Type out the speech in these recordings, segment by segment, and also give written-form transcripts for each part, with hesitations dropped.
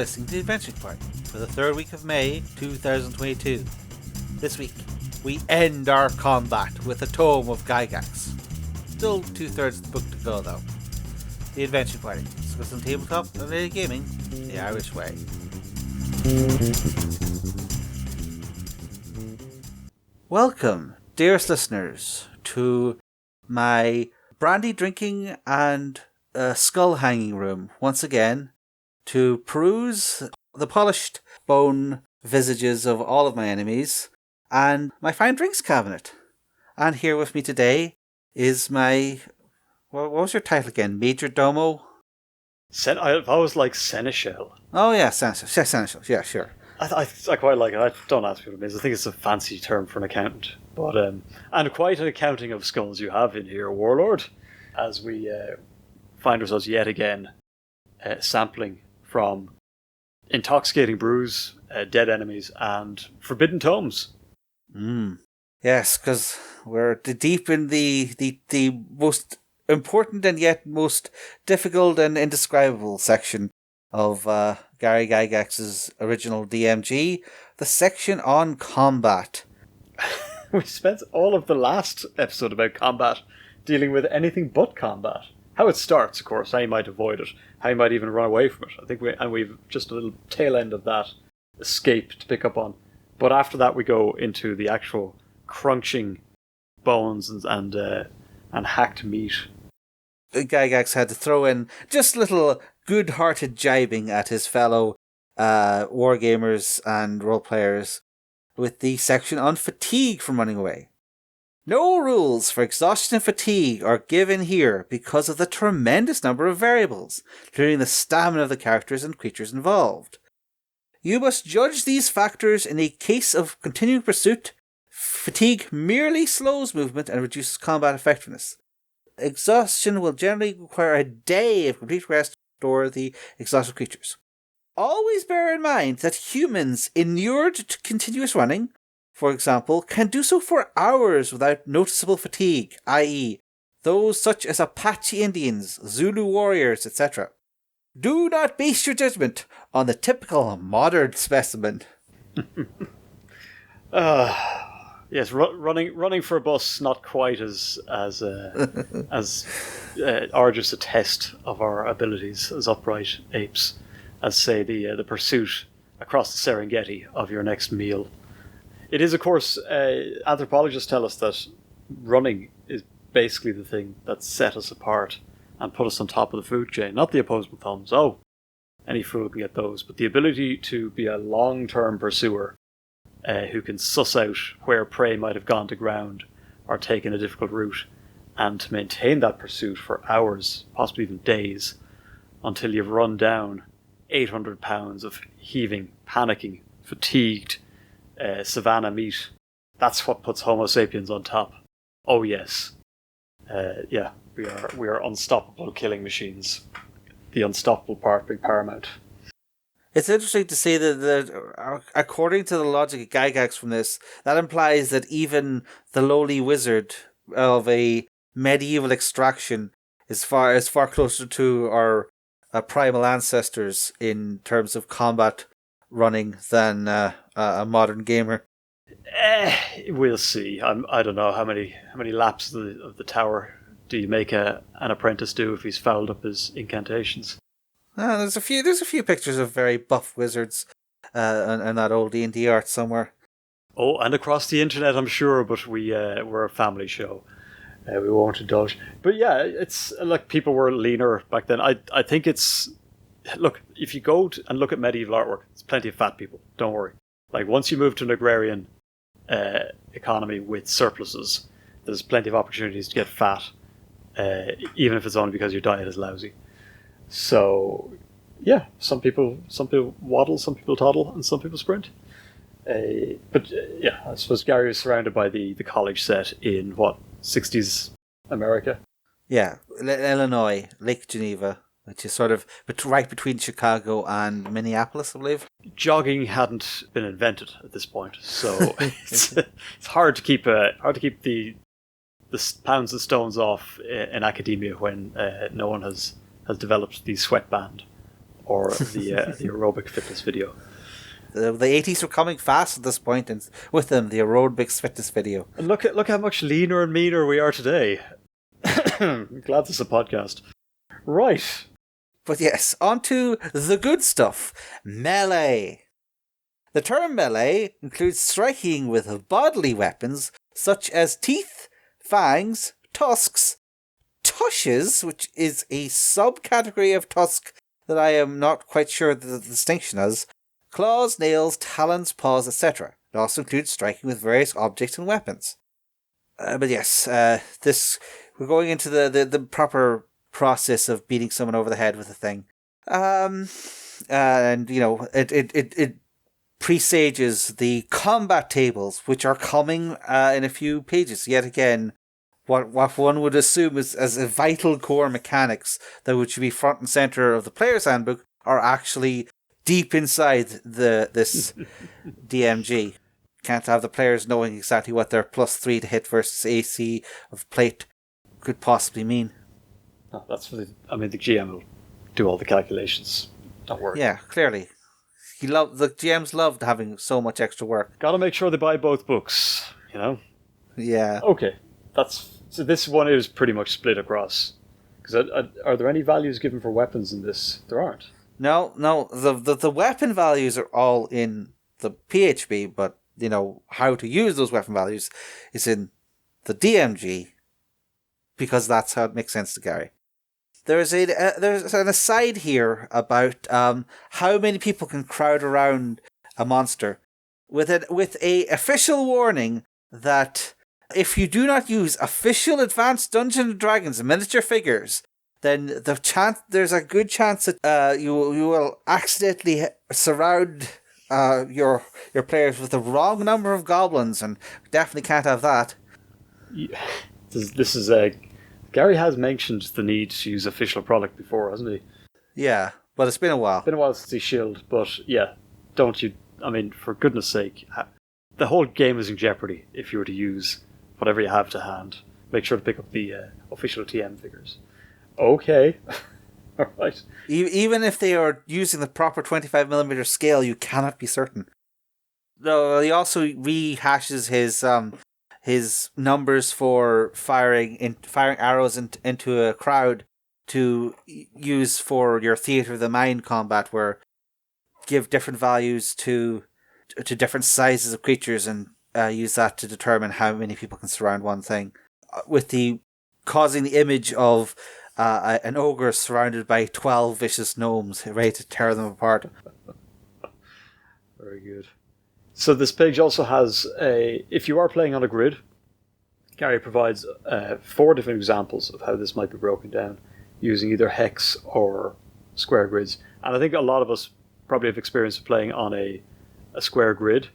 listening to the Adventure Party for the 3rd week of May 2022. This week, we end our combat with a Tome of Gygax. Still 2/3 of the book to go though. The Adventure Party, discussing tabletop and related gaming the Irish way. Welcome, dearest listeners, to my brandy drinking and skull hanging room once again to peruse the polished bone visages of all of my enemies and my fine drinks cabinet. And here with me today is my... what was your title again? Majordomo? I've always liked Seneschal. Oh yeah, Seneschal. Yeah, sure. I quite like it. I don't ask me what it means. I think it's a fancy term for an accountant. But and quite an accounting of skulls you have in here, Warlord, as we find ourselves yet again sampling from intoxicating brews, dead enemies, and forbidden tomes. Yes, because we're deep in the most important and yet most difficult and indescribable section of Gary Gygax's original DMG, the section on combat. We spent all of the last episode about combat dealing with anything but combat. How it starts, of course, how you might avoid it, how you might even run away from it. I think we've just a little tail end of that escape to pick up on. But after that, we go into the actual crunching bones and hacked meat. Gygax had to throw in just little good-hearted jibing at his fellow wargamers and role-players with the section on fatigue from running away. No rules for exhaustion and fatigue are given here because of the tremendous number of variables, including the stamina of the characters and creatures involved. You must judge these factors in a case of continuing pursuit. Fatigue merely slows movement and reduces combat effectiveness. Exhaustion will generally require a day of complete rest to restore the exhausted creatures. Always bear in mind that humans inured to continuous running, for example, can do so for hours without noticeable fatigue, i.e., those such as Apache Indians, Zulu warriors, etc. Do not base your judgment on the typical modern specimen. Yes, running for a bus not quite as arduous a test of our abilities as upright apes as, say, the pursuit across the Serengeti of your next meal. It is, of course, anthropologists tell us that running is basically the thing that set us apart and put us on top of the food chain. Not the opposable thumbs. Oh, any fool can get those. But the ability to be a long-term pursuer who can suss out where prey might have gone to ground or taken a difficult route, and to maintain that pursuit for hours, possibly even days, until you've run down 800 pounds of heaving, panicking, fatigued savannah meat. That's what puts Homo sapiens on top. Oh yes. We are unstoppable killing machines. The unstoppable part being paramount. It's interesting to see that according to the logic of Gygax from this, that implies that even the lowly wizard of a medieval extraction is far closer to our primal ancestors in terms of combat running than a modern gamer. We'll see. I don't know how many laps of the tower do you make an apprentice do if he's fouled up his incantations. There's a few pictures of very buff wizards and that old D&D art somewhere. Oh, and across the internet, I'm sure, but we're a family show. We won't indulge. But yeah, it's like people were leaner back then. I think it's... Look, if you go and look at medieval artwork, there's plenty of fat people. Don't worry. Like, once you move to an agrarian economy with surpluses, there's plenty of opportunities to get fat, even if it's only because your diet is lousy. So, yeah, some people waddle, some people toddle, and some people sprint. But I suppose Gary was surrounded by the college set in, 60s America? Yeah, Illinois, Lake Geneva, which is sort of right between Chicago and Minneapolis, I believe. Jogging hadn't been invented at this point, so it's hard to keep the pounds and stones off in academia when no one has developed the sweatband or the aerobic fitness video. The 80s were coming fast at this point, and with them, the aerobics fitness video. And look how much leaner and meaner we are today. I'm glad this is a podcast. Right. But yes, on to the good stuff. Melee. The term melee includes striking with bodily weapons such as teeth, fangs, tusks, tushes, which is a subcategory of tusk that I am not quite sure the distinction is, claws, nails, talons, paws, etc. It also includes striking with various objects and weapons. But yes, we're going into the proper process of beating someone over the head with a thing. And, you know, it presages the combat tables, which are coming in a few pages. Yet again, what one would assume is as a vital core mechanics that would should be front and center of the player's handbook are actually deep inside this DMG. Can't have the players knowing exactly what their +3 to hit versus AC of plate could possibly mean. No, the GM will do all the calculations. Don't worry. Yeah, clearly. The GMs loved having so much extra work. Gotta make sure they buy both books, you know? Yeah. Okay. So this one is pretty much split across. Because are there any values given for weapons in this? There aren't. No. The weapon values are all in the PHB, but, you know, how to use those weapon values is in the DMG, because that's how it makes sense to Gary. There's an aside here about how many people can crowd around a monster, with a official warning that if you do not use official Advanced Dungeons and Dragons miniature figures, then there's a good chance that you will accidentally surround your players with the wrong number of goblins, and definitely can't have that. Yeah. This is Gary has mentioned the need to use official product before, hasn't he? Yeah, but it's been a while. It's been a while since he shilled, but yeah, don't you... I mean, for goodness sake, the whole game is in jeopardy if you were to use whatever you have to hand. Make sure to pick up the official TM figures. Okay. Alright. Even if they are using the proper 25mm scale, you cannot be certain. Though he also rehashes his numbers for firing arrows into a crowd to use for your theater of the mind combat, where give different values to different sizes of creatures and use that to determine how many people can surround one thing, with the causing the image of an ogre surrounded by 12 vicious gnomes ready to tear them apart. Very good. So this page also has if you are playing on a grid, Gary provides 4 different examples of how this might be broken down using either hex or square grids. And I think a lot of us probably have experience of playing on a square grid,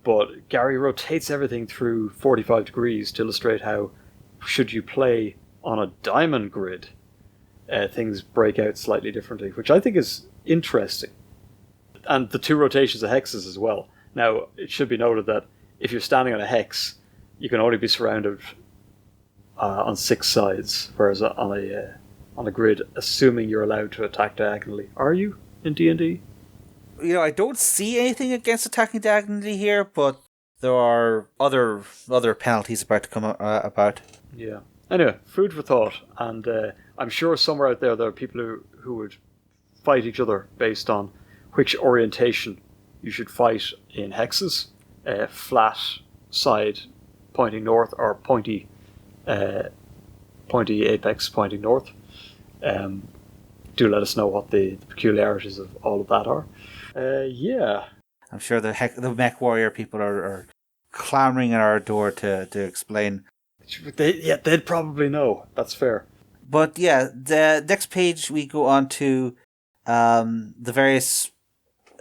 but Gary rotates everything through 45 degrees to illustrate how, should you play on a diamond grid, things break out slightly differently, which I think is interesting. And the 2 rotations of hexes as well. Now, it should be noted that if you're standing on a hex, you can only be surrounded on 6 sides, whereas on a grid, assuming you're allowed to attack diagonally. Are you in D&D? You know, I don't see anything against attacking diagonally here, but there are other penalties about to come about. Yeah. Anyway, food for thought, and I'm sure somewhere out there are people who would fight each other based on which orientation you should fight in hexes, flat side pointing north or pointy apex pointing north. Do let us know what the peculiarities of all of that are. Yeah. I'm sure the mech warrior people are clamoring at our door to explain. They'd probably know. That's fair. But yeah, the next page we go on to the various,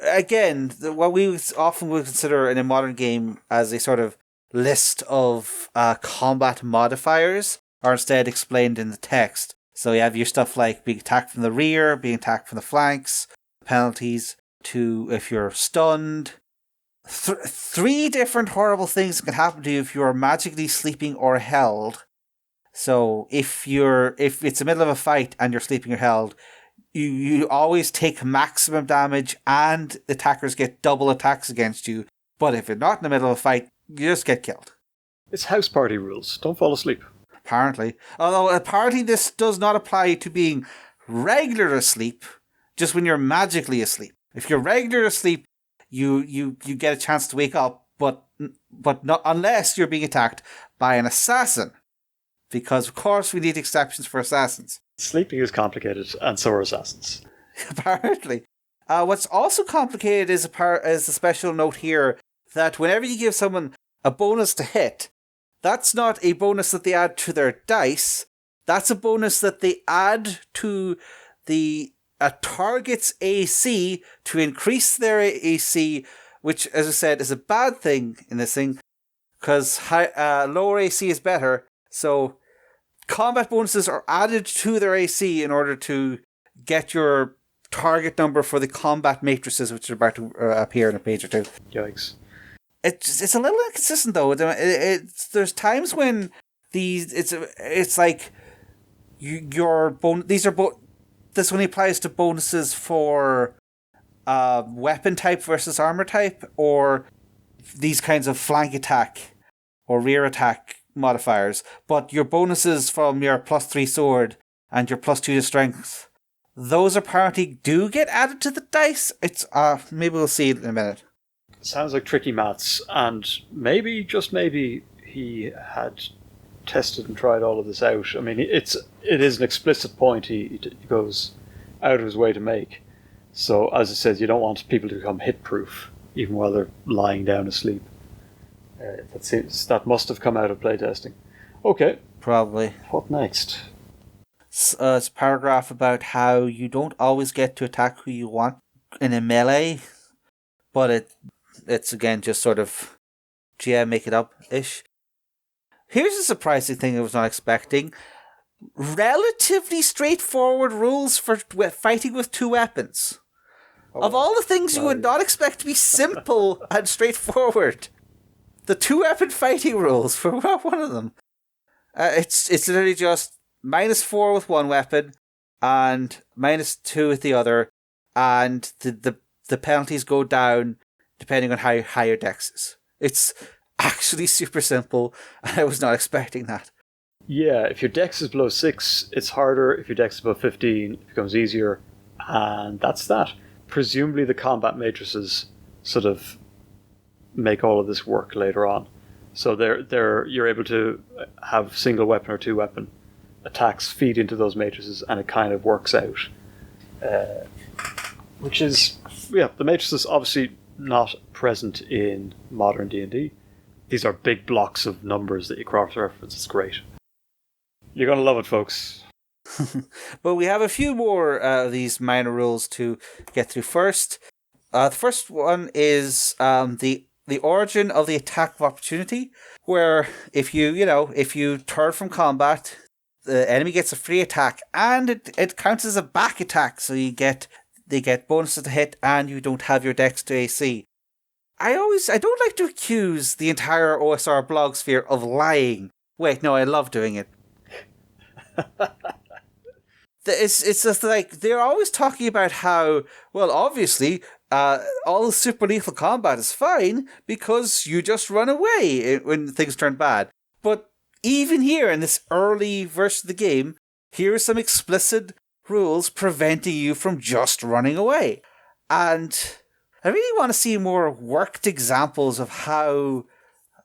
again, what we often would consider in a modern game as a sort of list of combat modifiers are instead explained in the text. So you have your stuff like being attacked from the rear, being attacked from the flanks, penalties to if you're stunned. 3 different horrible things that can happen to you if you are magically sleeping or held. So if it's the middle of a fight and you're sleeping or held, you always take maximum damage and attackers get double attacks against you. But if you're not in the middle of a fight, you just get killed. It's house party rules. Don't fall asleep. Apparently. Although apparently this does not apply to being regular asleep, just when you're magically asleep. If you're regular asleep, you get a chance to wake up, but not unless you're being attacked by an assassin. Because of course we need exceptions for assassins. Sleeping is complicated, and so are assassins. Apparently. What's also complicated is a special note here that whenever you give someone a bonus to hit, that's not a bonus that they add to their dice. That's a bonus that they add to a target's AC to increase their AC, which, as I said, is a bad thing in this thing, because lower AC is better. So combat bonuses are added to their AC in order to get your target number for the combat matrices, which are about to appear in a page or two. Yikes. It's a little inconsistent though. There's times when it's like these are this only applies to bonuses for weapon type versus armor type, or these kinds of flank attack or rear attack modifiers. But your bonuses from your +3 sword and your +2 to strength, those apparently do get added to the dice. It's maybe we'll see it in a minute. Sounds like tricky maths, and maybe, just maybe, he had tested and tried all of this out. I mean, it is an explicit point he goes out of his way to make. So, as I said, you don't want people to become hit-proof, even while they're lying down asleep. That must have come out of playtesting. Okay. Probably. What next? It's a paragraph about how you don't always get to attack who you want in a melee, but it's again just sort of GM make it up-ish. Here's a surprising thing I was not expecting. Relatively straightforward rules for fighting with two weapons. Of all the things you would not expect to be simple and straightforward, the two-weapon fighting rules were one of them. It's literally just -4 with one weapon and -2 with the other, and the penalties go down depending on how high your dex is. It's actually super simple, and I was not expecting that. Yeah, if your dex is below 6, it's harder. If your dex is above 15, it becomes easier. And that's that. Presumably the combat matrices sort of make all of this work later on. So you're able to have single weapon or two weapon attacks feed into those matrices, and it kind of works out. Which is, the matrices obviously not present in modern D&D. These are big blocks of numbers that you cross-reference. It's great. You're going to love it, folks. But we have a few more of these minor rules to get through first. The first one is the origin of the attack of opportunity, where if you turn from combat, the enemy gets a free attack, and it counts as a back attack, so they get bonuses to hit, and you don't have your dex to AC. I don't like to accuse the entire OSR blog sphere of lying. Wait, no, I love doing it. It's just like, they're always talking about how, well, obviously, all super lethal combat is fine because you just run away when things turn bad. But even here in this early version of the game, here are some explicit rules preventing you from just running away. And I really want to see more worked examples of how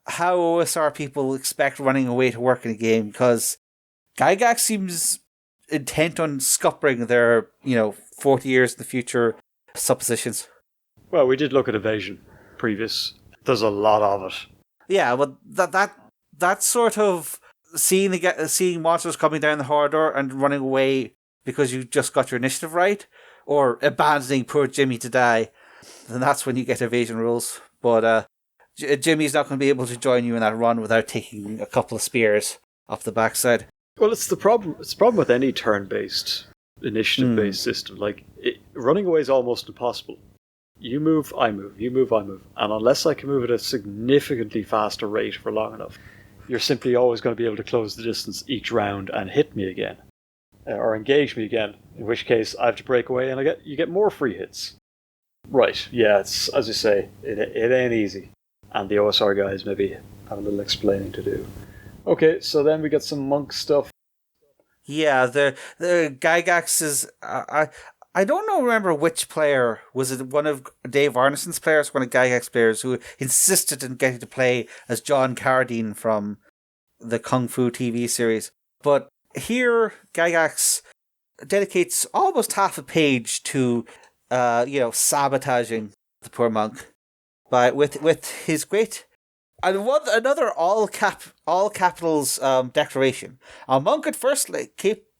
OSR people expect running away to work in a game, because Gygax seems intent on scuppering their, 40 years in the future suppositions. Well, we did look at evasion previous. There's a lot of it. Yeah, but that sort of seeing monsters coming down the corridor and running away because you just got your initiative right, or abandoning poor Jimmy to die, then that's when you get evasion rules. But Jimmy's not going to be able to join you in that run without taking a couple of spears off the backside. Well, it's the problem. It's the problem with any turn-based, initiative-based system. Like, running away is almost impossible. You move, I move. You move, I move. And unless I can move at a significantly faster rate for long enough, you're simply always going to be able to close the distance each round and hit me again. or engage me again. In which case, I have to break away, and you get more free hits. Right? Yeah, it's as you say, it ain't easy, and the OSR guys maybe have a little explaining to do. Okay, so then we get some monk stuff. Yeah, the Gygax is I don't know. Remember which player was it? One of Dave Arneson's players, one of Gygax players, who insisted on getting to play as John Carradine from the Kung Fu TV series. But here, Gygax dedicates almost half a page to, sabotaging the poor monk with his great and another all capitals declaration. A monk at first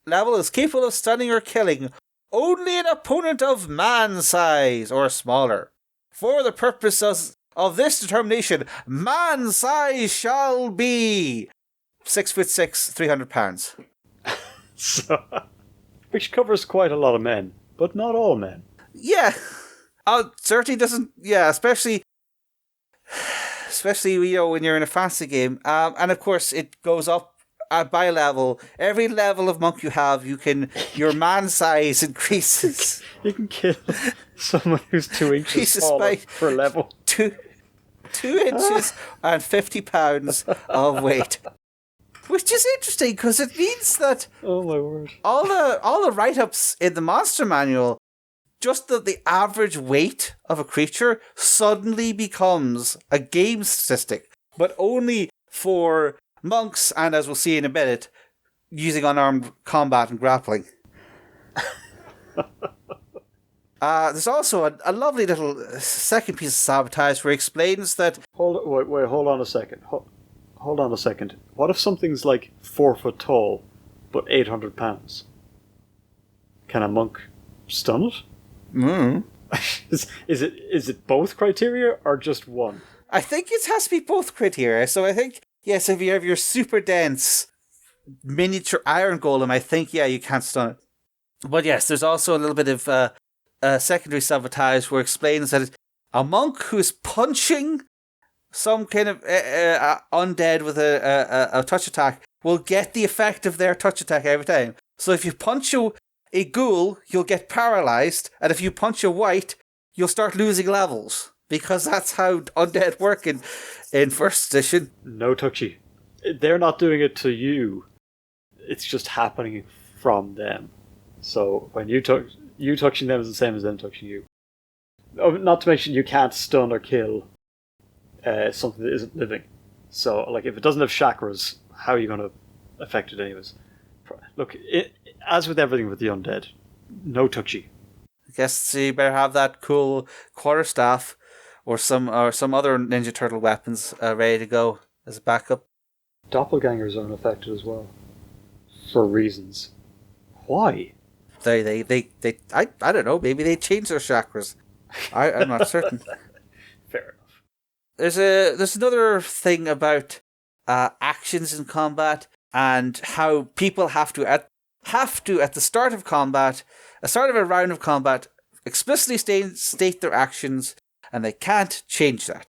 level is capable of stunning or killing only an opponent of man size or smaller. For the purposes of this determination, man size shall be 6'6", 300 pounds. So, which covers quite a lot of men, but not all men. Yeah, certainly doesn't. Yeah, especially when you're in a fantasy game, and of course it goes up by level. Every level of monk you have, your man size increases. You can kill someone who's 2 inches taller per level. 2 inches and 50 pounds of weight. Which is interesting because it means that oh my word, all the write-ups in the monster manual, just the average weight of a creature suddenly becomes a game statistic, but only for monks, and as we'll see in a minute, using unarmed combat and grappling. There's also a lovely little second piece of sabotage where he explains that... Hold on a second. Hold on a second. What if something's like 4 foot tall, but 800 pounds? Can a monk stun it? Mm. Is it both criteria or just one? I think it has to be both criteria. So I think, yes, if you have your super dense miniature iron golem, I think, yeah, you can't stun it. But yes, there's also a little bit of secondary sabotage where it explains that a monk who is punching some kind of undead with a touch attack will get the effect of their touch attack every time. So if you punch a ghoul, you'll get paralyzed, and if you punch a wight, you'll start losing levels, because that's how undead work in first edition. No touchy. They're not doing it to you. It's just happening from them. So when you touching them is the same as them touching you. Oh, not to mention you can't stun or kill something that isn't living. So, like, if it doesn't have chakras, how are you going to affect it anyways? Look, as with everything with the undead, no touchy. I guess you better have that cool quarterstaff or some other Ninja Turtle weapons ready to go as a backup. Doppelgangers are unaffected as well, for reasons. Why? I don't know. Maybe they changed their chakras. I'm not certain. Fair enough. There's another thing about actions in combat and how people have to at the start of a round of combat, explicitly state their actions, and they can't change that.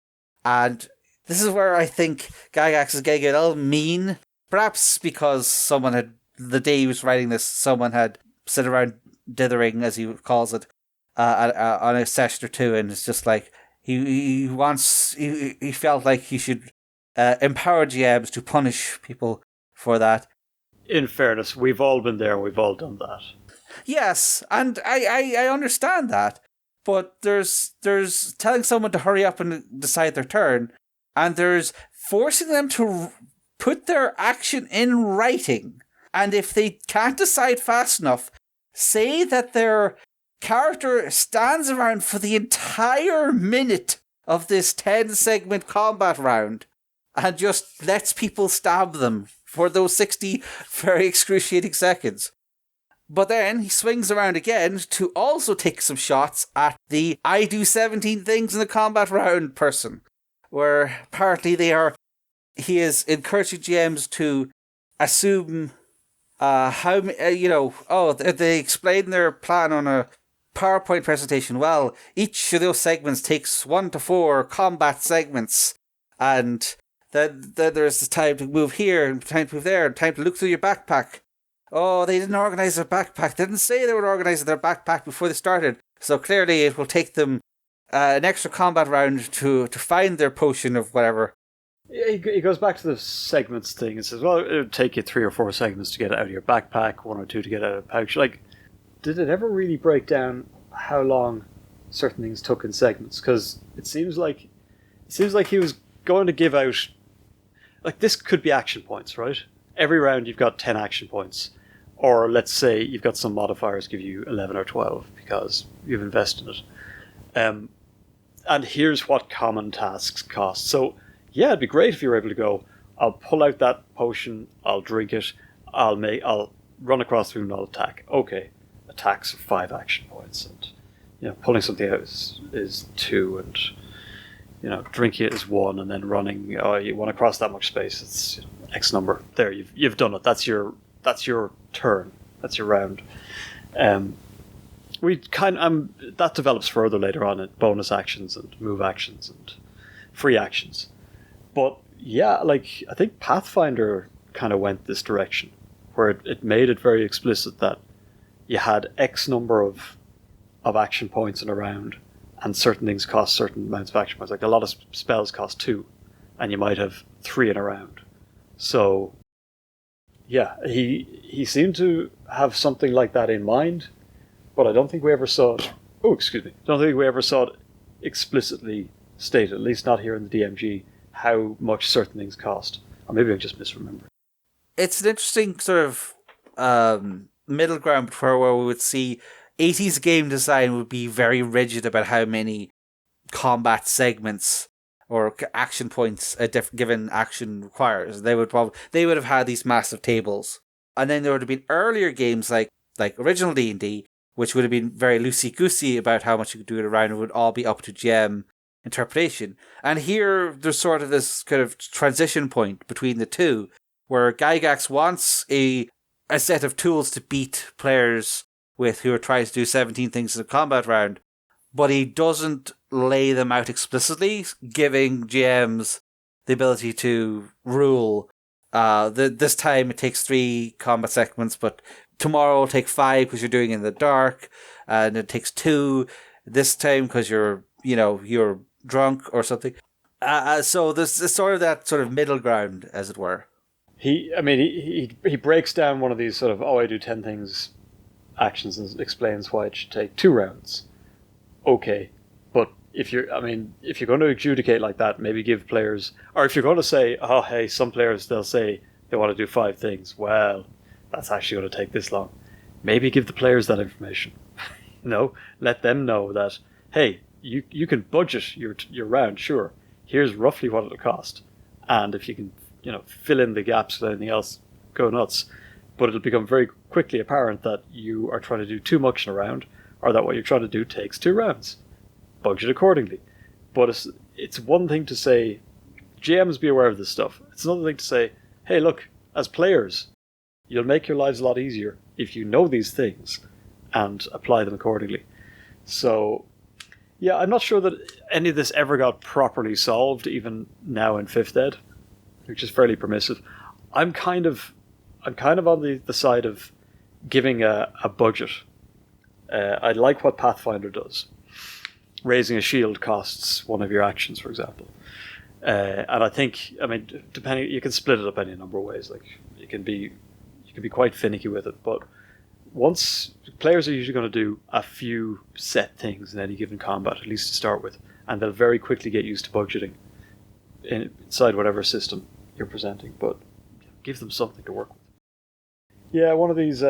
And this is where I think Gygax is getting a little mean, perhaps because the day he was writing this, someone had sit around dithering, as he calls it, on a session or two, and it's just like he felt like he should empower GMs to punish people for that. In fairness, we've all been there and we've all done that. Yes, and I understand that, but there's telling someone to hurry up and decide their turn, and there's forcing them to put their action in writing, and if they can't decide fast enough, say that their character stands around for the entire minute of this 10-segment combat round and just lets people stab them for those 60 very excruciating seconds. But then he swings around again to also take some shots at the I do 17 things in the combat round person, where apparently he is encouraging GMs to assume they explain their plan on a PowerPoint presentation. Well, each of those segments takes 1 to 4 combat segments, and then there's the time to move here, and time to move there, and time to look through your backpack. oh, they didn't organize their backpack. They didn't say they were organizing their backpack before they started. So clearly it will take them an extra combat round to find their potion of whatever. He goes back to the segments thing and says, well, it would take you 3 or 4 segments to get it out of your backpack, 1 or 2 to get it out of a pouch. Like, did it ever really break down how long certain things took in segments? Because it seems like he was going to give out, like, this could be action points, right? Every round you've got 10 action points. Or let's say you've got some modifiers give you 11 or 12 because you've invested in it. And here's what common tasks cost. So, yeah, it'd be great if you were able to go, I'll pull out that potion, I'll drink it, I'll run across the room and I'll attack. Okay, attacks are 5 action points, and pulling something out is 2, and drinking it is 1, and then running, you want to cross that much space, it's X number. There, you've done it. That's your turn. That's your round. That develops further later on in bonus actions and move actions and free actions. But yeah, like, I think Pathfinder kind of went this direction, where it made it very explicit that you had X number of action points in a round, and certain things cost certain amounts of action points. Like, a lot of spells cost 2, and you might have 3 in a round. So, yeah, he seemed to have something like that in mind, but I don't think we ever saw it. Oh, excuse me. Don't think we ever saw it explicitly stated, at least not here in the DMG, how much certain things cost. Or maybe I just misremember. It's an interesting sort of middle ground where we would see 80s game design would be very rigid about how many combat segments or action points a given action requires. They would have had these massive tables, and then there would have been earlier games like original D&D, which would have been very loosey goosey about how much you could do it around. It would all be up to GM interpretation. And here there's sort of this kind of transition point between the two, where Gygax wants a set of tools to beat players with who are trying to do 17 things in a combat round, but he doesn't lay them out explicitly, giving GMs the ability to rule. This time it takes 3 combat segments, but tomorrow will take 5 because you're doing it in the dark, and it takes 2 this time because you're drunk or something. So there's sort of that sort of middle ground, as it were. He breaks down one of these sort of, I do 10 things actions and explains why it should take 2 rounds. Okay, but if you're going to adjudicate like that, maybe give players, or if you're going to say, oh hey, some players, they'll say they want to do 5 things. Well, that's actually going to take this long. Maybe give the players that information. Let them know that, hey, you can budget your round, sure. Here's roughly what it'll cost, and if you can, fill in the gaps with anything else, go nuts. But it'll become very quickly apparent that you are trying to do too much in a round, or that what you're trying to do takes 2 rounds. Budget accordingly. But it's one thing to say, GMs be aware of this stuff. It's another thing to say, hey, look, as players, you'll make your lives a lot easier if you know these things and apply them accordingly. So, yeah, I'm not sure that any of this ever got properly solved, even now in 5th Ed, which is fairly permissive. I'm kind of on the side of giving a budget. I like what Pathfinder does. Raising a shield costs 1 of your actions, for example. And I think, depending, you can split it up any number of ways. Like, you can be quite finicky with it, but once players are usually going to do a few set things in any given combat, at least to start with, and they'll very quickly get used to budgeting inside whatever system you're presenting. But give them something to work with. Yeah, one of these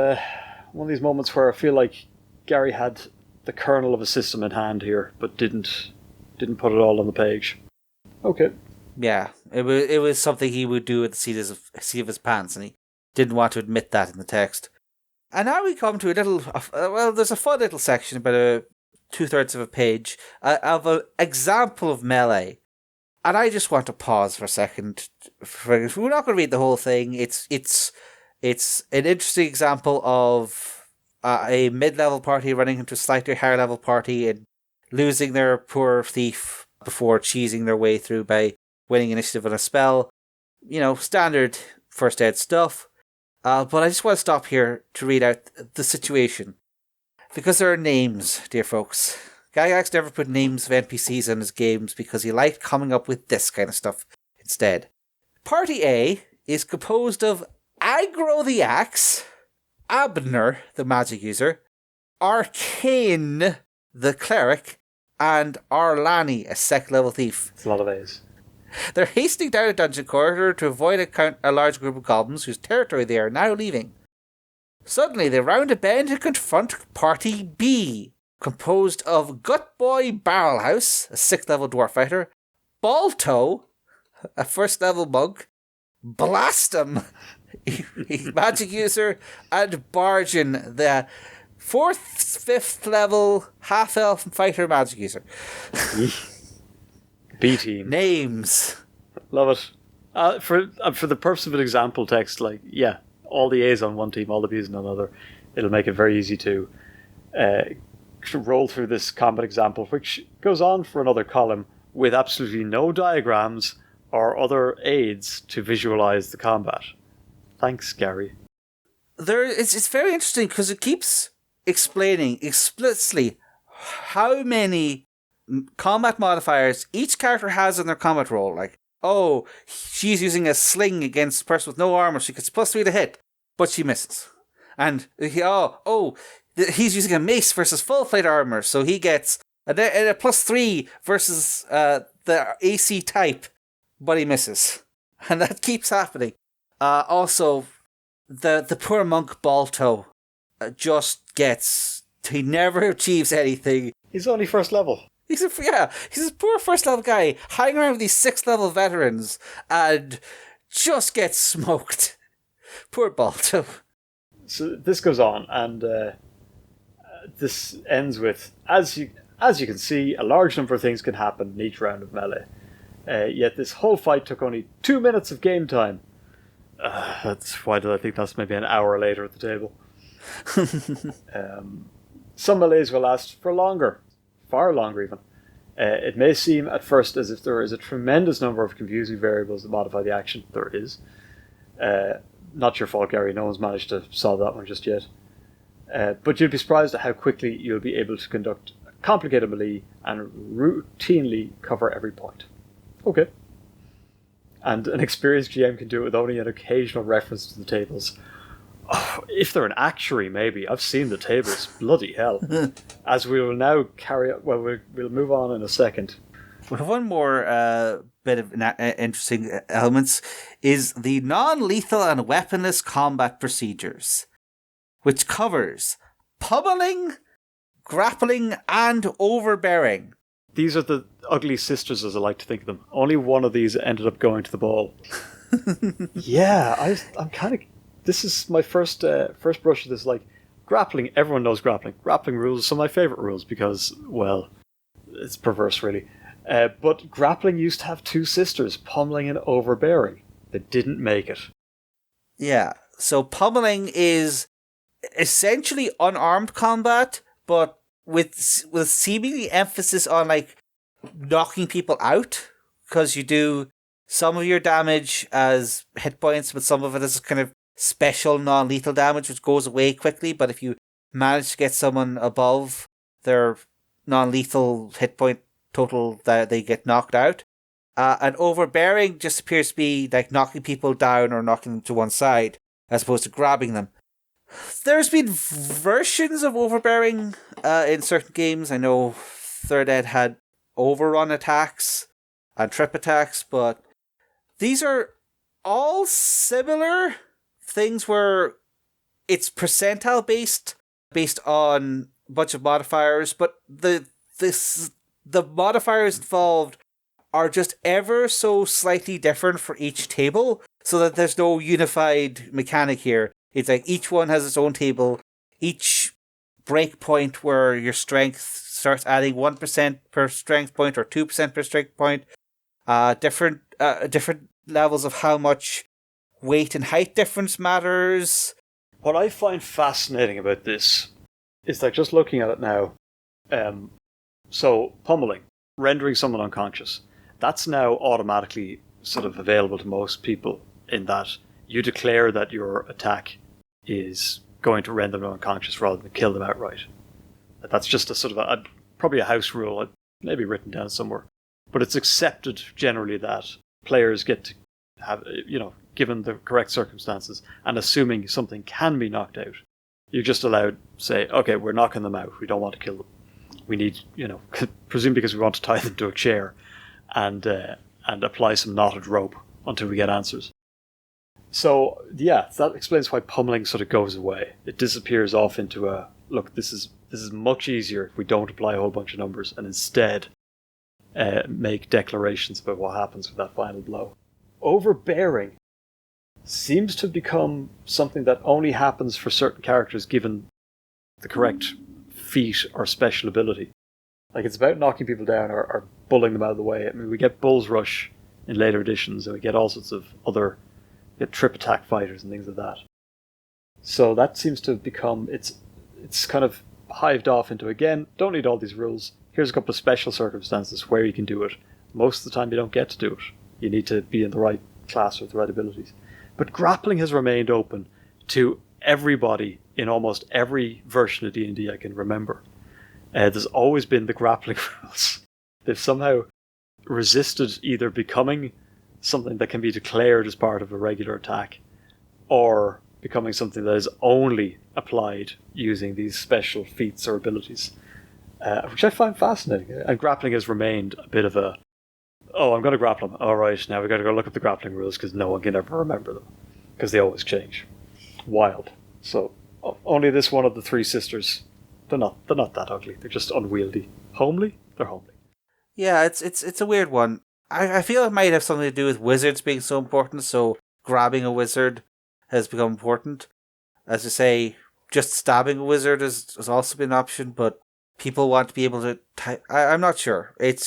moments where I feel like Gary had the kernel of a system in hand here, but didn't put it all on the page. Okay. Yeah, it was something he would do at the seat of his pants, and he didn't want to admit that in the text. And now we come to a little, there's a fun little section about 2/3 of a page of an example of melee. And I just want to pause for a second. We're not going to read the whole thing. It's an interesting example of a mid-level party running into a slightly higher-level party and losing their poor thief before cheesing their way through by winning initiative on a spell. Standard first ed stuff. But I just want to stop here to read out the situation. Because there are names, dear folks. Gygax never put names of NPCs in his games because he liked coming up with this kind of stuff instead. Party A is composed of Aggro the Axe, Abner the magic user, Arcane the cleric, and Arlani, a second level thief. It's a lot of A's. They're hastening down a dungeon corridor to avoid a large group of goblins whose territory they are now leaving. Suddenly, they round a bend and confront Party B, composed of Gutboy Barrelhouse, a 6th level dwarf fighter, Balto, a 1st level monk, Blastum, a magic user, and Bargain, the 4th, 5th level half-elf fighter magic user. B team. Names. Love it. For the purpose of an example text, all the A's on one team, all the B's on another, it'll make it very easy to roll through this combat example, which goes on for another column with absolutely no diagrams or other aids to visualize the combat. Thanks, Gary. It's very interesting because it keeps explaining explicitly how many combat modifiers each character has in their combat roll. Like, oh, she's using a sling against a person with no armor. She gets +3 to hit, but she misses. And he's using a mace versus full plate armor, so he gets a +3 versus the AC type, but he misses. And that keeps happening. Also, the poor monk Balto he never achieves anything. He's only 1st level. He's a poor 1st level guy hanging around with these 6th level veterans and just gets smoked. Poor Balto. So this goes on, and this ends with, as you can see, a large number of things can happen in each round of melee. Yet this whole fight took only 2 minutes of game time. Why did I think that's maybe an hour later at the table? Some melees will last for longer. Far longer even. It may seem at first as if there is a tremendous number of confusing variables that modify the action. There is. Not your fault, Gary. No one's managed to solve that one just yet. But you'd be surprised at how quickly you'll be able to conduct a complicated melee and routinely cover every point. Okay. And an experienced GM can do it with only an occasional reference to the tables. Oh, if they're an actuary, maybe. I've seen the tables. Bloody hell. As we will now carry on. Well, we'll move on in a second. We have one more bit of interesting elements, is the non-lethal and weaponless combat procedures, which covers pummeling, grappling, and overbearing. These are the ugly sisters, as I like to think of them. Only one of these ended up going to the ball. Yeah, I'm kind of... This is my first brush of this. Like, grappling, everyone knows grappling. Grappling rules are some of my favourite rules because, well, it's perverse, really. But grappling used to have 2 sisters, pummeling and overbearing. They didn't make it. Yeah, so pummeling is essentially unarmed combat, but with seemingly emphasis on, like, knocking people out, because you do some of your damage as hit points, but some of it is kind of special non-lethal damage, which goes away quickly, but if you manage to get someone above their non-lethal hit point total, that they get knocked out. And overbearing just appears to be like knocking people down or knocking them to one side, as opposed to grabbing them. There's been versions of overbearing in certain games. I know Third Ed had overrun attacks and trip attacks, but these are all similar things where it's percentile based on a bunch of modifiers, but the modifiers involved are just ever so slightly different for each table, so that there's no unified mechanic here. It's like each one has its own table. Each breakpoint where your strength starts adding 1% per strength point or 2% per strength point. Different levels of how much weight and height difference matters. What I find fascinating about this is that just looking at it now, so pummeling, rendering someone unconscious, that's now automatically sort of available to most people in that you declare that your attack is going to render them unconscious rather than kill them outright. That's just a sort of probably a house rule, maybe written down somewhere. But it's accepted generally that players get to have, given the correct circumstances and assuming something can be knocked out, you're just allowed to say, okay, we're knocking them out. We don't want to kill them. We need, presume because we want to tie them to a chair and apply some knotted rope until we get answers. So, yeah, that explains why pummeling sort of goes away. It disappears off into look, this is much easier if we don't apply a whole bunch of numbers and instead make declarations about what happens with that final blow. Overbearing seems to become something that only happens for certain characters given the correct feat or special ability. Like, it's about knocking people down or bullying them out of the way. I mean, we get Bull's Rush in later editions, and we get all sorts of other trip attack fighters and things like that. So that seems to have become, it's kind of hived off into, again, don't need all these rules. Here's a couple of special circumstances where you can do it. Most of the time you don't get to do it. You need to be in the right class with the right abilities. But grappling has remained open to everybody in almost every version of D&D I can remember. There's always been the grappling rules. They've somehow resisted either becoming something that can be declared as part of a regular attack or becoming something that is only applied using these special feats or abilities, which I find fascinating. And grappling has remained a bit of I'm going to grapple them. All right, now we've got to go look at the grappling rules because no one can ever remember them because they always change. Wild. So only this one of the three sisters. They're not that ugly. They're just unwieldy. Homely? They're homely. Yeah, it's a weird one. I feel it might have something to do with wizards being so important, so grabbing a wizard has become important. As I say, just stabbing a wizard has also been an option, but people want to be able to... I'm not sure. It's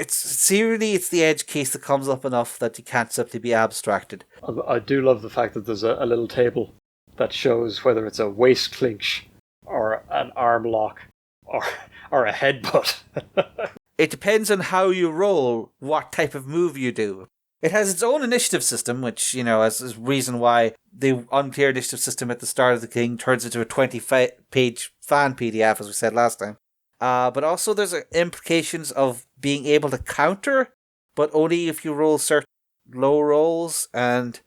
seriously, it's the edge case that comes up enough that you can't simply be abstracted. I do love the fact that there's a little table that shows whether it's a waist clinch or an arm lock or a headbutt. It depends on how you roll, what type of move you do. It has its own initiative system, which, is reason why the unclear initiative system at the start of the King turns into a 20-page fan PDF, as we said last time. But also there's implications of being able to counter, but only if you roll certain low rolls, and...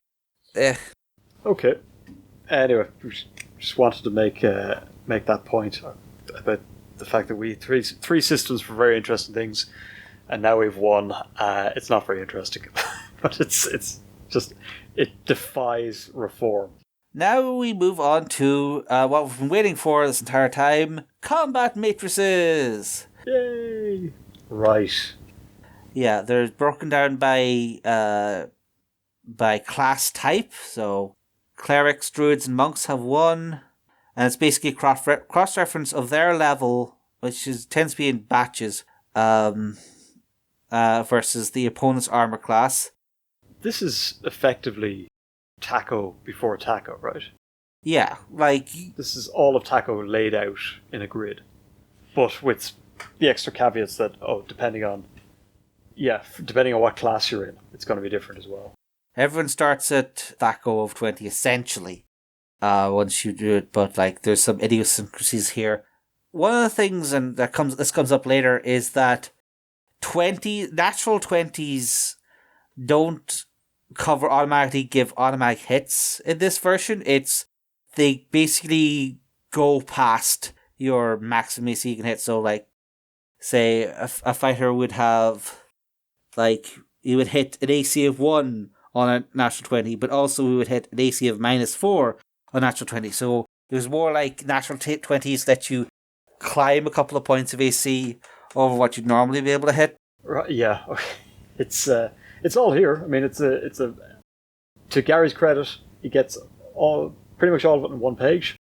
Okay. Anyway, just wanted to make that point about the fact that we three systems for very interesting things, and now we've one. It's not very interesting, but it's just, it defies reform. Now we move on to what we've been waiting for this entire time: combat matrices. Yay! Right. Yeah, they're broken down by class type. So clerics, druids, and monks have one. And it's basically cross-reference of their level, which tends to be in batches, versus the opponent's armor class. This is effectively Taco before Taco, right? Yeah, this is all of Taco laid out in a grid, but with the extra caveats that, depending on what class you're in, it's going to be different as well. Everyone starts at Taco of 20, essentially. Once you do it, but there's some idiosyncrasies here. One of the things, and this comes up later, is that natural 20s don't automatically give automatic hits in this version. They basically go past your maximum AC you can hit. So say a fighter would have, you would hit an AC of 1 on a natural 20, but also we would hit an AC of -4 on natural 20. So there's more natural 20s that you climb a couple of points of AC over what you'd normally be able to hit. Right, yeah. It's all here. I mean, it's a to Gary's credit, he gets pretty much all of it in one page,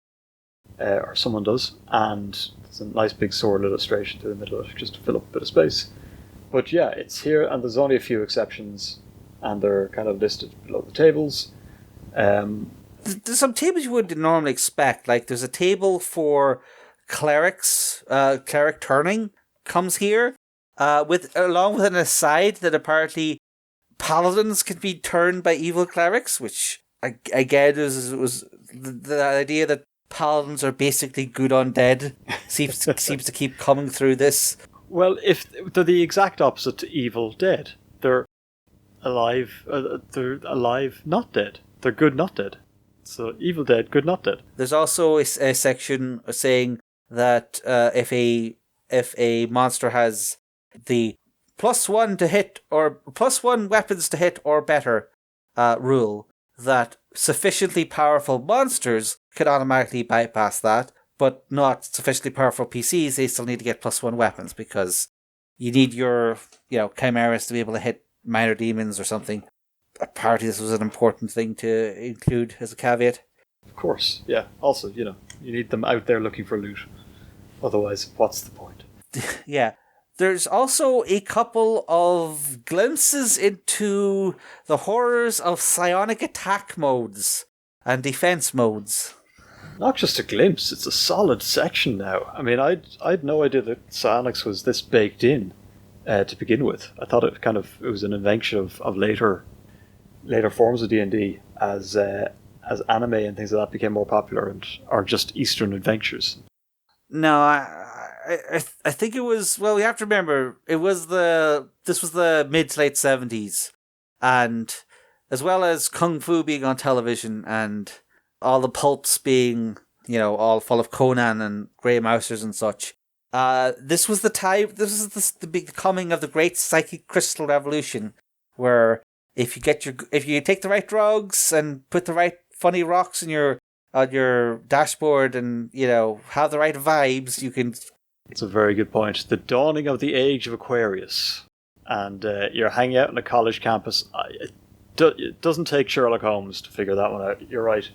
or someone does, and there's a nice big sword illustration to the middle of it just to fill up a bit of space. But yeah, it's here, and there's only a few exceptions, and they're kind of listed below the tables. There's some tables you wouldn't normally expect. There's a table for clerics. Cleric turning comes here, along with an aside that apparently paladins can be turned by evil clerics, which again was the idea that paladins are basically good undead seems to keep coming through this. Well, if they're the exact opposite to evil dead, they're alive, not dead. They're good, not dead. So evil dead, good, not dead. There's also a section saying that if a monster has the +1 to hit or +1 weapons to hit or better rule, that sufficiently powerful monsters can automatically bypass that, but not sufficiently powerful PCs. They still need to get +1 weapons because you need your chimeras to be able to hit minor demons or something. Apparently, this was an important thing to include as a caveat. Of course, yeah. Also, you need them out there looking for loot. Otherwise, what's the point? Yeah. There's also a couple of glimpses into the horrors of psionic attack modes and defense modes. Not just a glimpse, it's a solid section now. I mean, I'd no idea that psionics was this baked in to begin with. I thought it was an invention of later forms of D&D as anime and things like that became more popular and are just Eastern adventures. No, I think it was, well, we have to remember, this was the mid to late 70s, and as well as Kung Fu being on television and all the pulps being, all full of Conan and Grey Mousers and such, this was the big coming of the great psychic crystal revolution, where if you take the right drugs and put the right funny rocks on your dashboard and, have the right vibes, you can... It's a very good point. The dawning of the age of Aquarius. And you're hanging out on a college campus. It doesn't take Sherlock Holmes to figure that one out. You're right.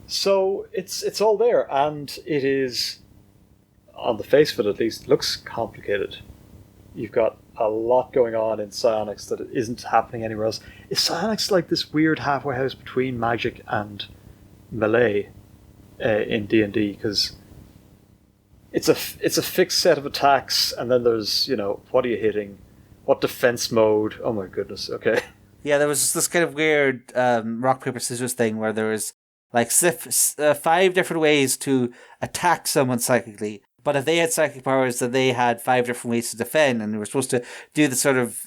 So it's all there. And it is, on the face of it at least, looks complicated. You've got a lot going on in psionics that isn't happening anywhere else. Is psionics like this weird halfway house between magic and melee in D&D? Because it's a fixed set of attacks, and then there's, what are you hitting? What defense mode? Oh my goodness, okay. Yeah, there was this kind of weird rock, paper, scissors thing where there was like 5 different ways to attack someone psychically. But if they had psychic powers, then they had 5 different ways to defend, and they were supposed to do the sort of,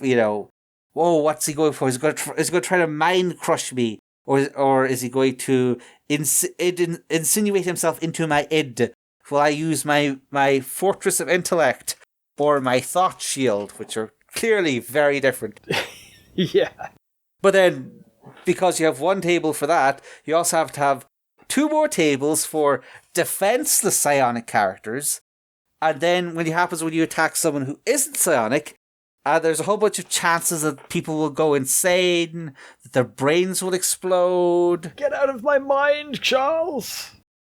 what's he going for? Is he going to try to mind crush me? Or is he going to insinuate himself into my id? Will I use my fortress of intellect or my thought shield, which are clearly very different? Yeah. But then, because you have 1 table for that, you also have to have 2 more tables for defenseless psionic characters. And then when you attack someone who isn't psionic, there's a whole bunch of chances that people will go insane, that their brains will explode. Get out of my mind, Charles!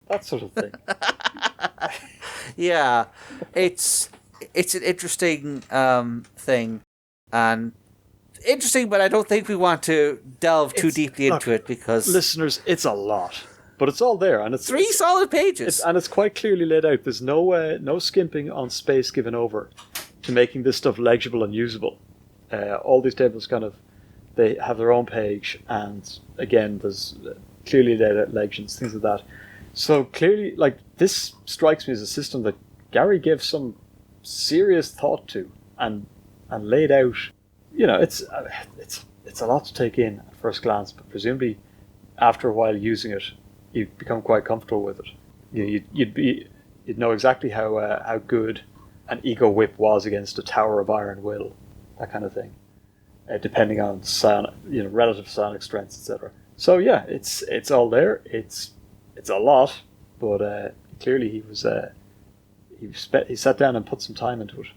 That sort of thing. Yeah, it's an interesting thing, and interesting, but I don't think we want to delve too deeply into it because listeners, it's a lot, but it's all there, and it's 3 solid pages, and it's quite clearly laid out. There's no skimping on space given over to making this stuff legible and usable. All these tables they have their own page, and again, there's clearly laid out legends, things like that. So clearly, this strikes me as a system that Gary gave some serious thought to and laid out. It's a lot to take in at first glance, but presumably after a while using it, you become quite comfortable with it. You'd know exactly how good an ego whip was against a tower of iron will, that kind of thing, depending on relative psionic strengths, etc. So yeah, it's all there. It's a lot, but clearly he sat down and put some time into it.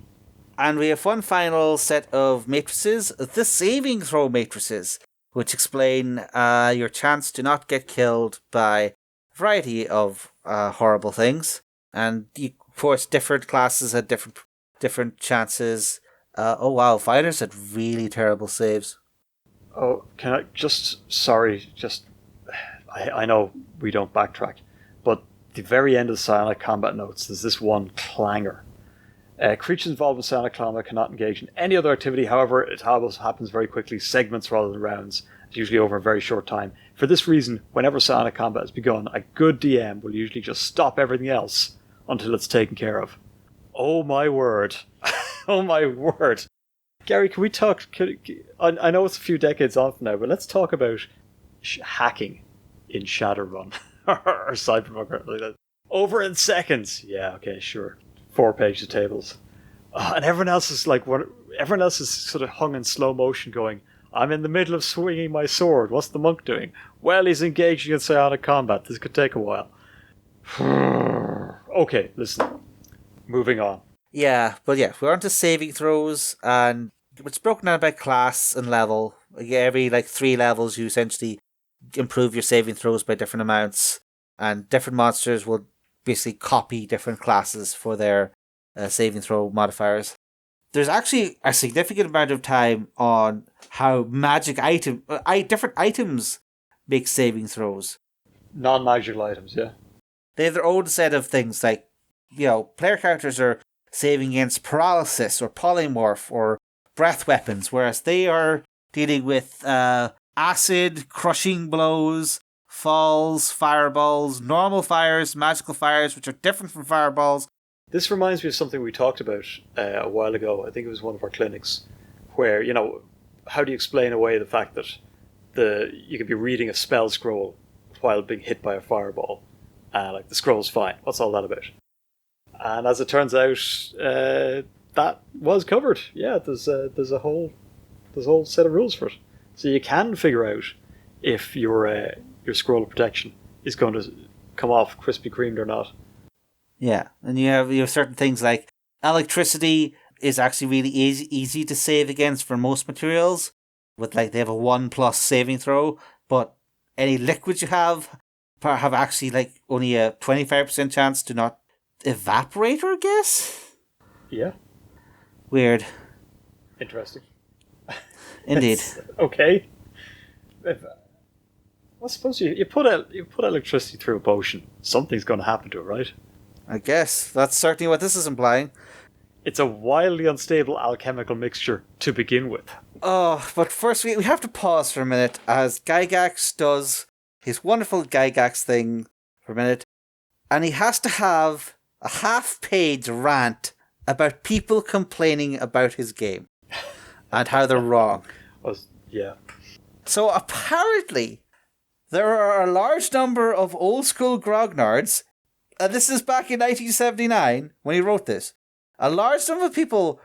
And we have one final set of matrices, the saving throw matrices, which explain your chance to not get killed by a variety of horrible things. And of course, different classes had different chances. Oh wow, fighters had really terrible saves. Oh, can I I know we don't backtrack, but the very end of the psionic combat notes, there's this one clanger. Creatures involved in psionic combat cannot engage in any other activity. However, it happens very quickly, segments rather than rounds. It's usually over a very short time. For this reason, whenever psionic combat has begun, a good DM will usually just stop everything else until it's taken care of. Oh my word. Oh my word. Gary, can we talk... I know it's a few decades off now, but let's talk about hacking in Shadowrun. Or Cyberpunk or like that. Over in seconds. Yeah, okay, sure. 4 pages of tables. And everyone else is everyone else is sort of hung in slow motion going, I'm in the middle of swinging my sword. What's the monk doing? Well, he's engaging in psionic combat. This could take a while. Okay, listen. Moving on. Yeah, but yeah, we're on to saving throws, and it's broken down by class and level. Every 3 levels, you essentially improve your saving throws by different amounts, and different monsters will basically copy different classes for their saving throw modifiers. There's actually a significant amount of time on how different items make saving throws. Non-magical items, yeah. They have their own set of things, like, player characters are saving against paralysis or polymorph or breath weapons, whereas they are dealing with acid, crushing blows, falls, fireballs, normal fires, magical fires, which are different from fireballs. This reminds me of something we talked about a while ago. I think it was one of our clinics, where, how do you explain away the fact that you could be reading a spell scroll while being hit by a fireball, and the scroll's fine. What's all that about? And as it turns out, that was covered. Yeah, there's a whole set of rules for it. So you can figure out if your scroll of protection is going to come off Krispy Kremed or not. Yeah, and you have certain things like electricity is actually really easy to save against for most materials, with they have a 1+ saving throw, but any liquids you have actually only a 25% chance to not evaporate, I guess? Yeah. Weird. Interesting. Indeed. Okay. I suppose you put electricity through a potion, something's going to happen to it, right? I guess. That's certainly what this is implying. It's a wildly unstable alchemical mixture to begin with. Oh, but first we have to pause for a minute as Gygax does his wonderful Gygax thing for a minute, and he has to have a half-page rant about people complaining about his game and how they're wrong. Yeah. So apparently, there are a large number of old-school grognards, and this is back in 1979 when he wrote this, a large number of people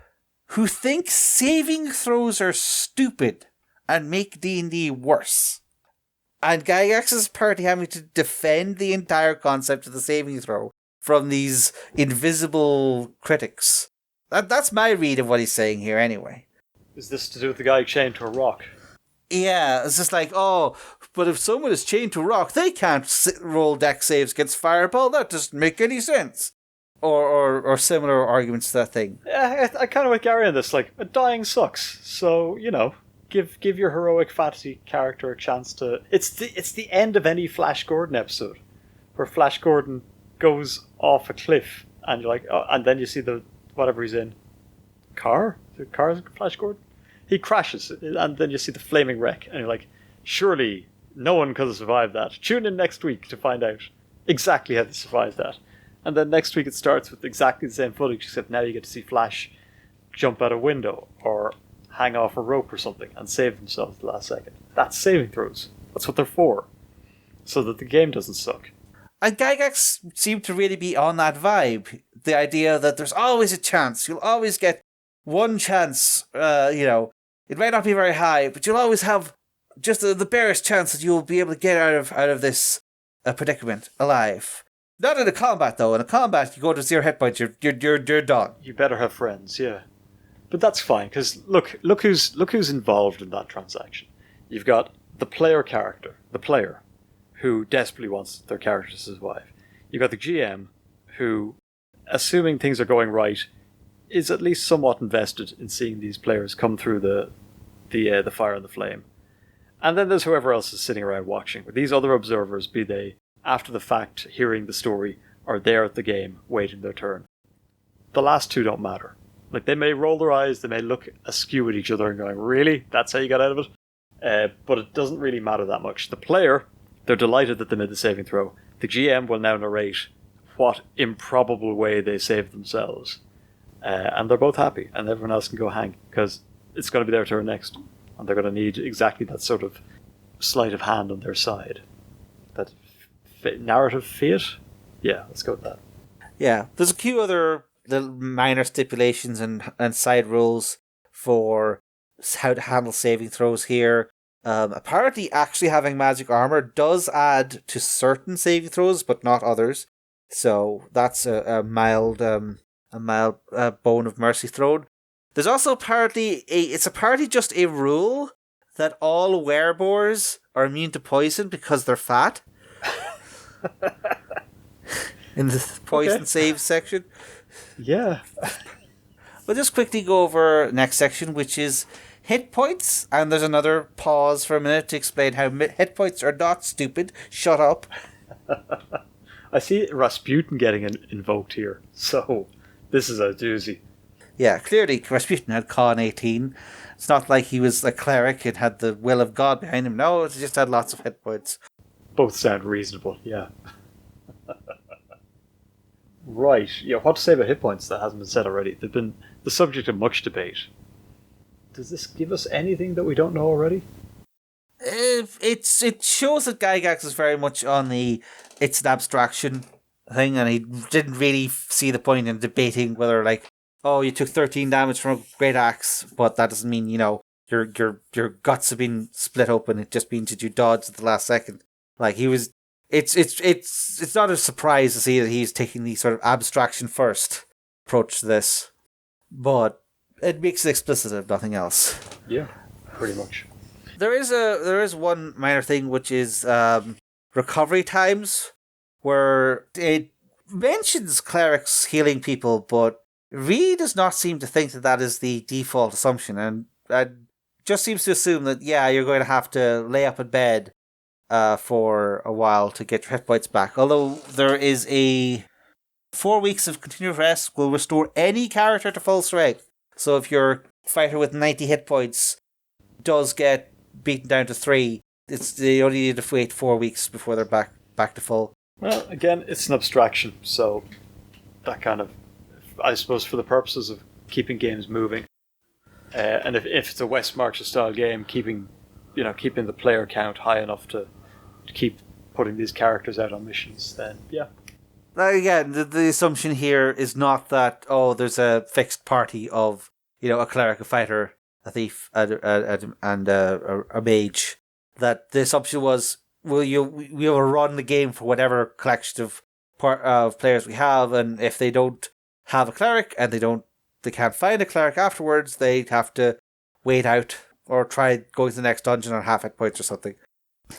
who think saving throws are stupid and make D&D worse. And Gygax is apparently having to defend the entire concept of the saving throw from these invisible critics. That's my read of what he's saying here anyway. Is this to do with the guy chained to a rock? Yeah, it's just but if someone is chained to a rock, they can't roll dex saves against fireball. That doesn't make any sense. Or similar arguments to that thing. Yeah, I kind of with Gary on this. Dying sucks. So, give your heroic fantasy character a chance to... It's the end of any Flash Gordon episode, where Flash Gordon goes off a cliff, and you're like, oh, and then you see whatever he's in. Car? The car's Flash Gordon? He crashes, and then you see the flaming wreck, and you're like, surely no one could have survived that. Tune in next week to find out exactly how they survived that. And then next week it starts with exactly the same footage, except now you get to see Flash jump out a window, or hang off a rope or something, and save themselves at the last second. That's saving throws. That's what they're for. So that the game doesn't suck. And Gygax seemed to really be on that vibe. The idea that there's always a chance. You'll always get one chance, it might not be very high, but you'll always have just the barest chance that you'll be able to get out of this predicament alive. Not in a combat, though. In a combat, you go to 0 hit points, you're done. You better have friends, yeah. But that's fine, because look who's involved in that transaction. You've got the player character, the player, who desperately wants their character to survive. You've got the GM, who, assuming things are going right, is at least somewhat invested in seeing these players come through the fire and the flame. And then there's whoever else is sitting around watching. These other observers, be they after the fact hearing the story, or there at the game waiting their turn. the last two don't matter. Like, they may roll their eyes, they may look askew at each other and going, really? That's how you got out of it? But it doesn't really matter that much. The player, they're delighted that they made the saving throw. The GM will now narrate what improbable way they saved themselves. And they're both happy, and everyone else can go hang, because it's going to be their turn next. And they're going to need exactly that sort of sleight of hand on their side. That narrative fiat? Yeah, let's go with that. Yeah, there's a few other little minor stipulations and side rules for how to handle saving throws here. Apparently, actually having magic armor does add to certain saving throws, but not others. So that's a mild bone of mercy thrown. There's also apparently it's apparently just a rule that all werebores are immune to poison because they're fat. In the poison save section. Yeah. We'll just quickly go over next section, which is hit points. And there's another pause for a minute to explain how hit points are not stupid. Shut up. I see Rasputin getting invoked here. So, this is a doozy. Yeah, clearly Rasputin had Con 18. It's not like he was a cleric and had the will of God behind him. No, it just had lots of hit points. Both sound reasonable, yeah. Right, yeah, what to say about hit points that hasn't been said already? They've been the subject of much debate. Does this give us anything that we don't know already? It shows that Gygax is very much on the it's an abstraction thing, and he didn't really see the point in debating whether, like, oh, you took 13 damage from a great axe, but that doesn't mean, you know, your guts have been split open. It just means that you dodged at the last second. Like, he was. It's not a surprise to see that he's taking the sort of abstraction first approach to this, but it makes it explicit if nothing else. Yeah, pretty much. There is one minor thing, which is recovery times, where it mentions clerics healing people, but really does not seem to think that that is the default assumption, and just seems to assume that, yeah, you're going to have to lay up in bed for a while to get your hit points back. Although there is a 4 weeks of continuous rest will restore any character to full strength. So if your fighter with 90 hit points does get beaten down to 3, they only need to wait 4 weeks before they're back to full. Well, again, it's an abstraction, so that kind of, I suppose, for the purposes of keeping games moving, and if it's a West Marcher style game, keeping the player count high enough to keep putting these characters out on missions, then yeah. Again, the assumption here is not that, oh, there's a fixed party of, you know, a cleric, a fighter, a thief, and a mage. That the assumption was, we will run the game for whatever collection of players we have, and if they don't have a cleric and they can't find a cleric afterwards, they have to wait out or try going to the next dungeon on half hit points or something.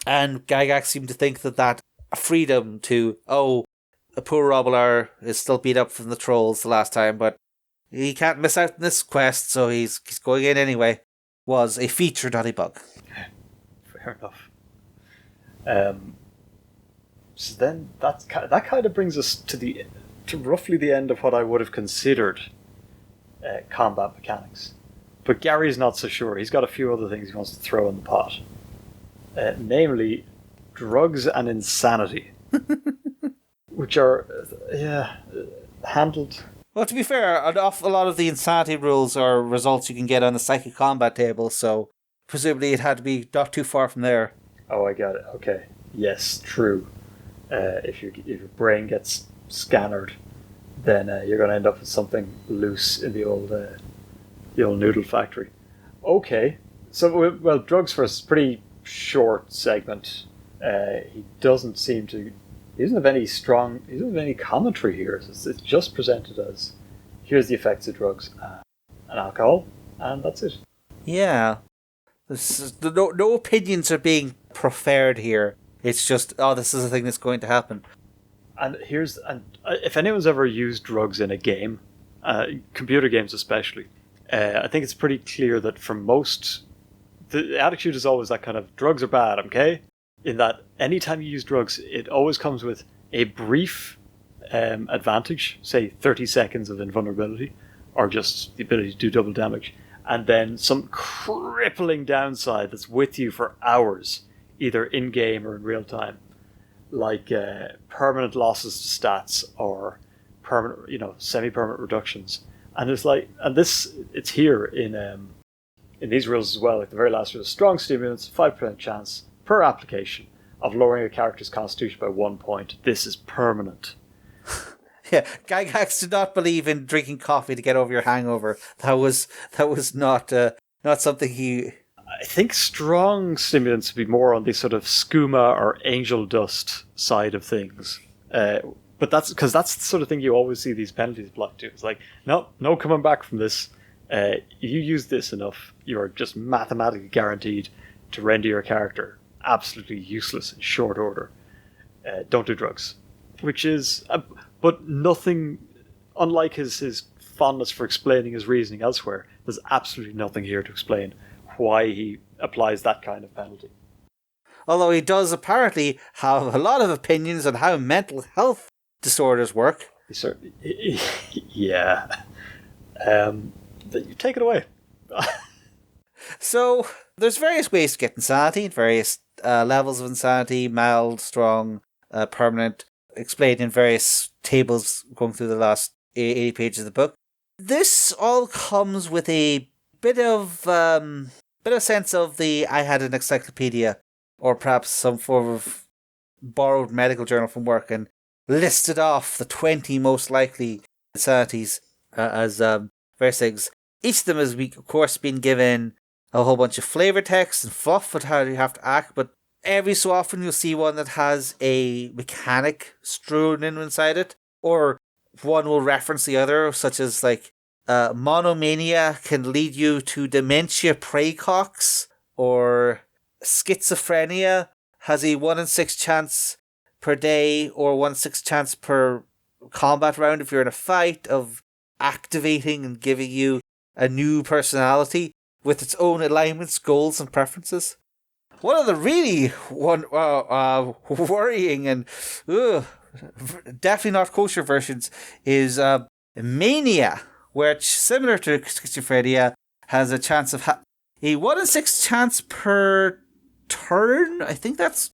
And Gygax seemed to think that freedom to, oh, a poor Roblar is still beat up from the trolls the last time, but he can't miss out on this quest, so he's going in anyway, was a feature, not a bug. Fair enough. So then that kind of brings us to roughly the end of what I would have considered combat mechanics. But Gary's not so sure. He's got a few other things he wants to throw in the pot. Namely, drugs and insanity. Which are, handled... Well, to be fair, a lot of the insanity rules are results you can get on the psychic combat table, so presumably it had to be not too far from there. Oh, I got it. Okay. Yes, true. If your brain gets scanned, then you're going to end up with something loose in the old noodle factory. Okay. So, well, drugs for a pretty short segment. He doesn't have any commentary here. It's just presented as, here's the effects of drugs and alcohol, and that's it. Yeah. No opinions are being preferred here. It's just, oh, this is a thing that's going to happen. And if anyone's ever used drugs in a game, computer games especially, I think it's pretty clear that for most, the attitude is always that kind of, drugs are bad, okay? In that anytime you use drugs, it always comes with a brief advantage, say 30 seconds of invulnerability, or just the ability to do double damage, and then some crippling downside that's with you for hours, either in-game or in real time, like permanent losses to stats or permanent, semi-permanent reductions. And it's here in these rules as well. Like the very last rule, strong stimulants, 5% chance per application of lowering a character's constitution by 1 point. This is permanent. Yeah, Gygax did not believe in drinking coffee to get over your hangover. That was not something he. I think strong stimulants would be more on the sort of skooma or angel dust side of things. But that's because that's the sort of thing you always see these penalties applied to. It's like, no coming back from this. You use this enough, you are just mathematically guaranteed to render your character absolutely useless in short order. Don't do drugs. Which is... but nothing... Unlike his fondness for explaining his reasoning elsewhere, there's absolutely nothing here to explain why he applies that kind of penalty. Although he does apparently have a lot of opinions on how mental health disorders work. Yeah. You take it away. So, there's various ways to get insanity, various levels of insanity, mild, strong, permanent, explained in various tables going through the last 80 pages of the book. This all comes with a bit of sense of I had an encyclopedia, or perhaps some form of borrowed medical journal from work, and listed off the 20 most likely insanities as various things. Each of them has, of course, been given a whole bunch of flavor text and fluff with how you have to act, but every so often you'll see one that has a mechanic strewn in inside it, or one will reference the other, such as monomania can lead you to dementia praecox, or schizophrenia has a 1 in 6 chance per day or 1 in 6 chance per combat round if you're in a fight of activating and giving you a new personality with its own alignments, goals, and preferences. One of the really worrying and definitely not kosher versions is mania, which, similar to schizophrenia, has a chance of a 1 in 6 chance per turn. I think is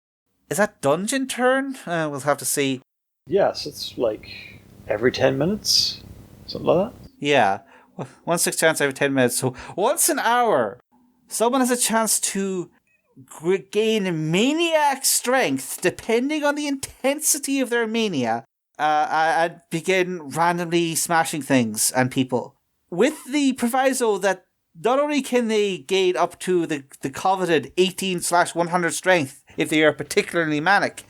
that dungeon turn? We'll have to see. Yes, it's like every 10 minutes, something like that. Yeah, 1 in 6 chance every 10 minutes. So once an hour, someone has a chance to gain maniac strength depending on the intensity of their mania, and begin randomly smashing things and people. With the proviso that not only can they gain up to the coveted 18/100 strength if they are particularly manic,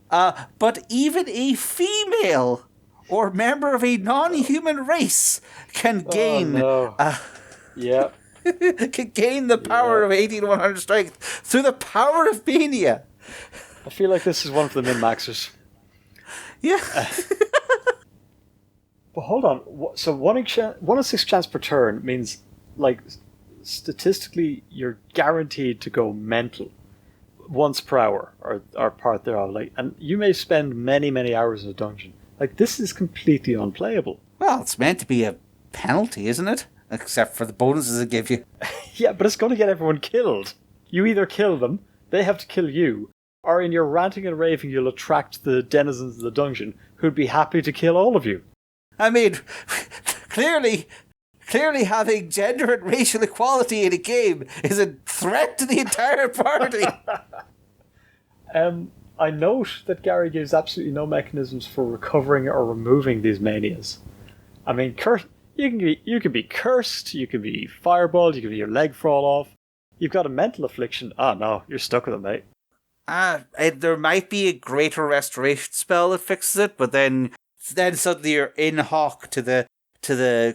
but even a female or member of a non-human race can gain... Yeah. can gain the power of 18/100 strength through the power of mania. I feel like this is one for the min-maxers. Yeah. But hold on. So 1 in 6 chance per turn means, like, statistically, you're guaranteed to go mental once per hour, or part thereof. Like, and you may spend many, many hours in a dungeon. Like, this is completely unplayable. Well, it's meant to be a penalty, isn't it? Except for the bonuses it give you. Yeah, but it's going to get everyone killed. You either kill them, they have to kill you, or in your ranting and raving you'll attract the denizens of the dungeon who'd be happy to kill all of you. I mean, clearly having gender and racial equality in a game is a threat to the entire party. I note that Gary gives absolutely no mechanisms for recovering or removing these manias. I mean, you can be cursed, you can be fireballed, you can be your leg fall off. You've got a mental affliction. Oh no, you're stuck with it, mate. There might be a greater restoration spell that fixes it, but then suddenly you're in hock to the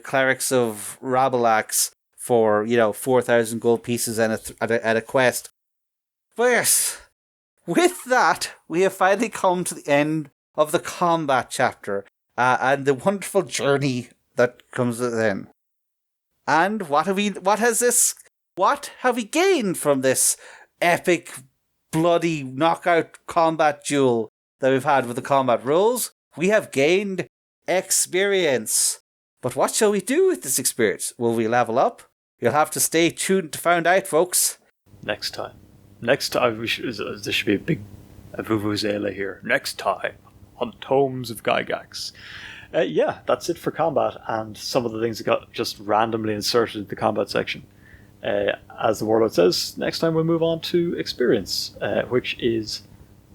clerics of Rabelax for 4,000 gold pieces and a quest. But yes, with that we have finally come to the end of the combat chapter and the wonderful journey that comes then. And what have we gained from this epic, bloody knockout combat duel that we've had with the combat rules? We have gained experience. But what shall we do with this experience? Will we level up? You'll have to stay tuned to find out, folks. Next time, there should be a big vuvuzela here. Next time on Tomes of Gygax. Yeah, that's it for combat and some of the things that got just randomly inserted in the combat section. As the Warlord says, next time we'll move on to experience, which is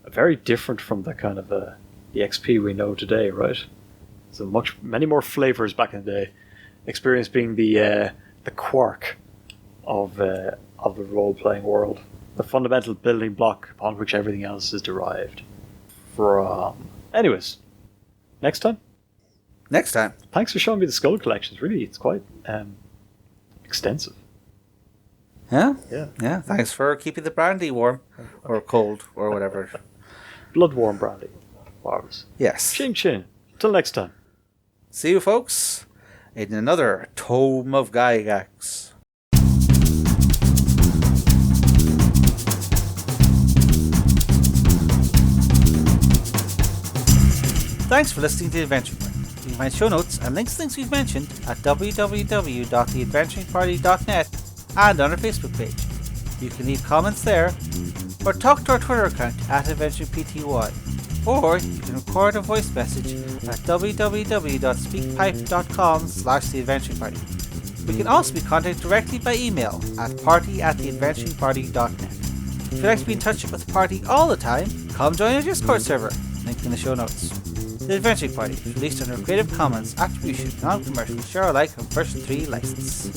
very different from the kind of the XP we know today, right? So many more flavors back in the day. Experience being the quirk of the role-playing world, the fundamental building block upon which everything else is derived from. Anyways, next time. Thanks for showing me the skull collections. Really, it's quite extensive. Yeah. Thanks for keeping the brandy warm or cold or whatever. Blood warm brandy. Marvelous. Yes. Ching chin. Till next time. See you, folks, in another Tome of Gygax. Thanks for listening to the Adventure Party. You can find show notes and links to things we've mentioned at www.theadventuringparty.net and on our Facebook page. You can leave comments there, or talk to our Twitter account at AdventurePTY, or you can record a voice message at www.speakpipe.com/theadventuringparty. We can also be contacted directly by email at party@theadventuringparty.net. If you'd like to be in touch with the party all the time, come join our Discord server, link in the show notes. The Adventuring Party is released under a Creative Commons Attribution Non-Commercial Share Alike version 3 license.